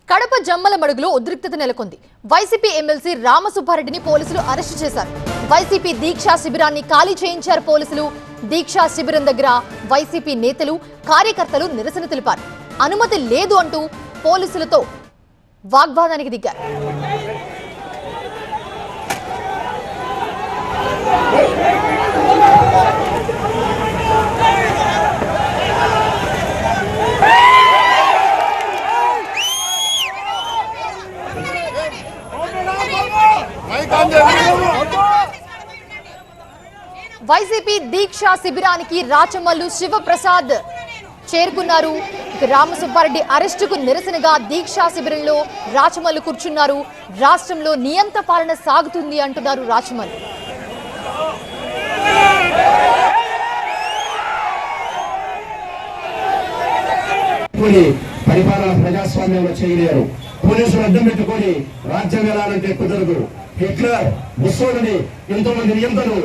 కడప జమ్మలమడుగులో ఉద్రిక్తత నెలకొంది. YCP MLC రామసుబ్బారెడ్డిని పోలీసులు అరెస్టు చేశారు. వైసీపీ దీక్షా శిబిరాన్ని ఖాళీ చేయించారు పోలీసులు. దీక్షా శిబిరం దగ్గర వైసీపీ నేతలు, కార్యకర్తలు నిరసన తెలిపారు. అనుమతి లేదు అంటూ పోలీసులతో వాగ్వాదానికి దిగారు. వైసీపీ దీక్షా శిబిరానికి రాచమల్లు శివప్రసాద్ చేరుకున్నారు. రామసుబ్బారెడ్డి అరెస్టుకు నిరసనగా దీక్షా శిబిరంలో రాచమల్లు కూర్చున్నారు. రాష్ట్రంలో నియంత పాలన సాగుతుంది అంటున్నారు రాచమల్లు. పరిపాలన ప్రజాస్వామ్యంలో చేయలేరు. పోలీసులు అడ్డం పెట్టుకొని రాజ్యం వెళ్ళాలంటే కుదరదు. హిట్లర్, ముస్సోలిని, ఎంతోమంది నియంతలు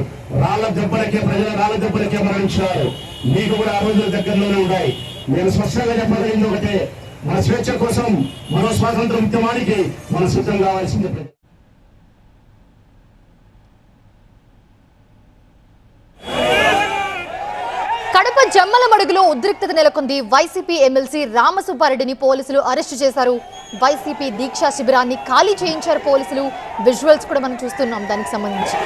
రాళ్ల దెబ్బలకే మరణించినారు. మీకు కూడా ఆ రోజుల దగ్గరలోనే ఉన్నాయి. నేను స్పష్టంగా చెప్పగలిగింది ఒకటే, మన స్వేచ్ఛ కోసం, మన స్వాతంత్ర ఉద్యమానికి మనం సిద్ధం కావాల్సింది. కడప జమ్మలమడుగులో ఉద్రిక్తత నెలకొంది. వైసీపీ ఎమ్మెల్సీ రామసుబ్బారెడ్డిని పోలీసులు అరెస్టు చేశారు. వైసీపీ దీక్షా శిబిరాన్ని ఖాళీ చేయించారు పోలీసులు. విజువల్స్ కూడా మనం చూస్తున్నాం. దానికి సంబంధించి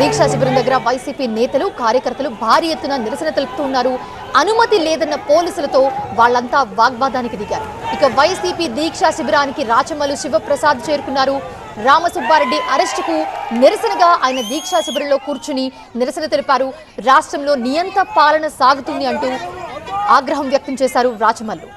దీక్షా శిబిరం దగ్గర వైసీపీ నేతలు, కార్యకర్తలు భారీ ఎత్తున నిరసన తెలుపుతున్నారు. అనుమతి లేదన్న పోలీసులతో వాళ్ళంతా వాగ్వాదానికి దిగారు. ఇక వైసీపీ దీక్షా శిబిరానికి రాచమల్లు శివప్రసాద్ చేరుకున్నారు. రామసుబ్బారెడ్డి అరెస్టుకు నిరసనగా ఆయన దీక్షా శిబిరంలో కూర్చుని నిరసన తెలిపారు. రాష్ట్రంలో నియంత పాలన సాగుతుంది అంటూ ఆగ్రహం వ్యక్తం చేశారు రాచమల్లు.